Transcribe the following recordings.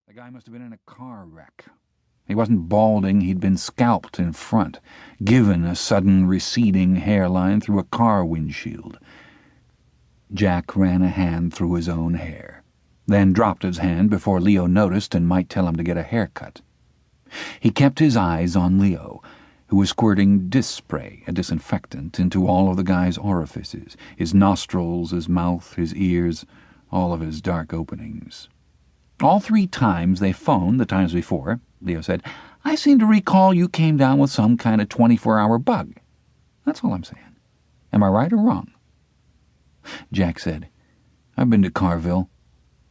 The guy must have been in a car wreck. He wasn't balding, he'd been scalped in front, given a sudden receding hairline through a car windshield. Jack ran a hand through his own hair, then dropped his hand before Leo noticed and might tell him to get a haircut. He kept his eyes on Leo, who was squirting dish spray, a disinfectant, into all of the guy's orifices, his nostrils, his mouth, his ears, all of his dark openings. All 3 times they phoned, the times before, Leo said, I seem to recall you came down with some kind of 24-hour bug. That's all I'm saying. Am I right or wrong? Jack said, I've been to Carville.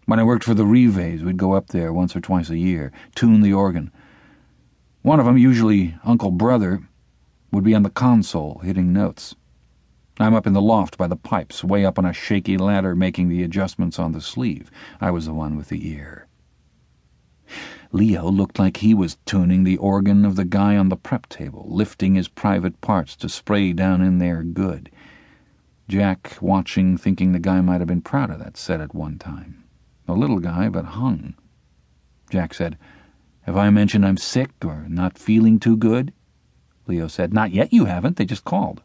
When I worked for the Rives, we'd go up there once or twice a year, tune the organ. One of them, usually Uncle Brother, would be on the console, hitting notes. I'm up in the loft by the pipes, way up on a shaky ladder making the adjustments on the sleeve. I was the one with the ear. Leo looked like he was tuning the organ of the guy on the prep table, lifting his private parts to spray down in there good. Jack, watching, thinking the guy might have been proud of that set at one time. A little guy, but hung. Jack said, Have I mentioned I'm sick or not feeling too good? Leo said, Not yet you haven't, they just called.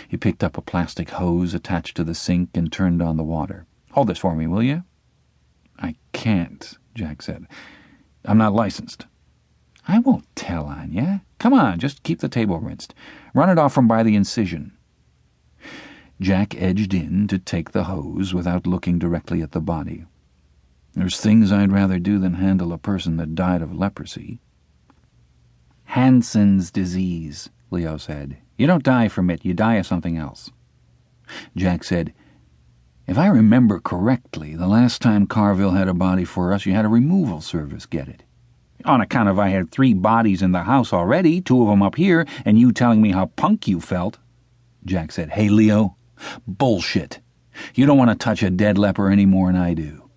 He picked up a plastic hose attached to the sink and turned on the water. Hold this for me, will you? I can't, Jack said. I'm not licensed. I won't tell on you. Come on, just keep the table rinsed. Run it off from by the incision. Jack edged in to take the hose without looking directly at the body. There's things I'd rather do than handle a person that died of leprosy. Hansen's disease, Leo said. You don't die from it, you die of something else. Jack said, If I remember correctly, the last time Carville had a body for us, you had a removal service get it. On account of I had 3 bodies in the house already, 2 of them up here, and you telling me how punk you felt. Jack said, Hey, Leo, bullshit. You don't want to touch a dead leper any more than I do.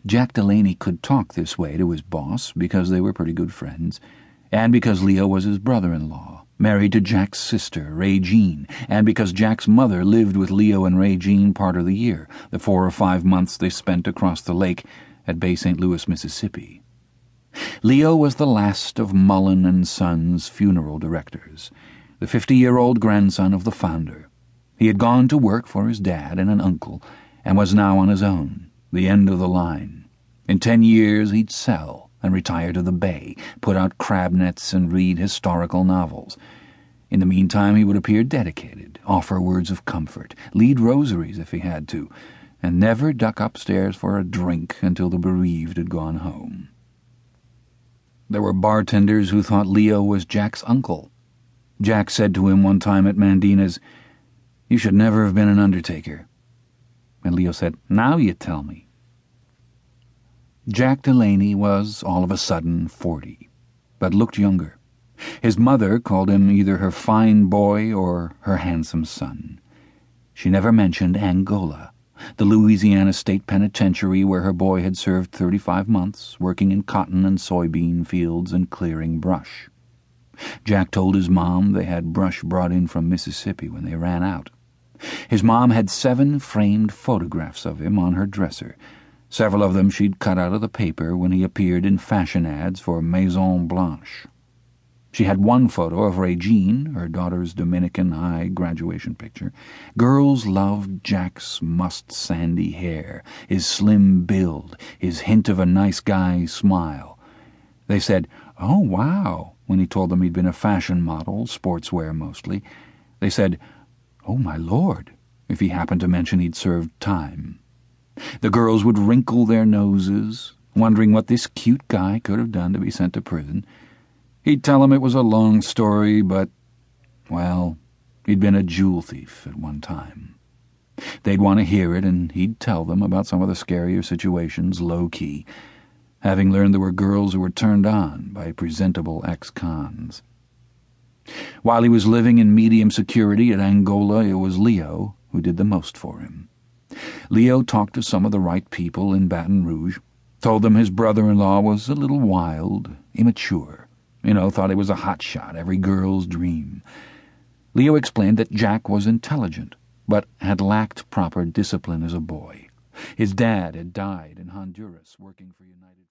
Jack Delaney could talk this way to his boss because they were pretty good friends, and because Leo was his brother-in-law, married to Jack's sister, Regine, and because Jack's mother lived with Leo and Regine part of the year, the 4 or 5 months they spent across the lake at Bay St. Louis, Mississippi. Leo was the last of Mullen and Sons' funeral directors, the 50-year-old grandson of the founder. He had gone to work for his dad and an uncle, and was now on his own, the end of the line. In 10 years he'd sell and retire to the Bay, put out crab nets and read historical novels. In the meantime he would appear dedicated, offer words of comfort, lead rosaries if he had to, and never duck upstairs for a drink until the bereaved had gone home. There were bartenders who thought Leo was Jack's uncle. Jack said to him one time at Mandina's, You should never have been an undertaker. And Leo said, Now you tell me. Jack Delaney was, all of a sudden, 40, but looked younger. His mother called him either her fine boy or her handsome son. She never mentioned Angola, the Louisiana State Penitentiary where her boy had served 35 months, working in cotton and soybean fields and clearing brush. Jack told his mom they had brush brought in from Mississippi when they ran out. His mom had 7 framed photographs of him on her dresser, several of them she'd cut out of the paper when he appeared in fashion ads for Maison Blanche. She had one photo of Regine, her daughter's Dominican High graduation picture. Girls loved Jack's mussed sandy hair, his slim build, his hint of a nice guy smile. They said, Oh, wow, when he told them he'd been a fashion model, sportswear mostly. They said, Oh, my Lord, if he happened to mention he'd served time. The girls would wrinkle their noses, wondering what this cute guy could have done to be sent to prison. He'd tell them it was a long story, but, well, he'd been a jewel thief at one time. They'd want to hear it, and he'd tell them about some of the scarier situations low-key, having learned there were girls who were turned on by presentable ex-cons. While he was living in medium security at Angola, it was Leo who did the most for him. Leo talked to some of the right people in Baton Rouge, told them his brother-in-law was a little wild, immature, thought he was a hotshot, every girl's dream. Leo explained that Jack was intelligent, but had lacked proper discipline as a boy, His dad had died in Honduras working for United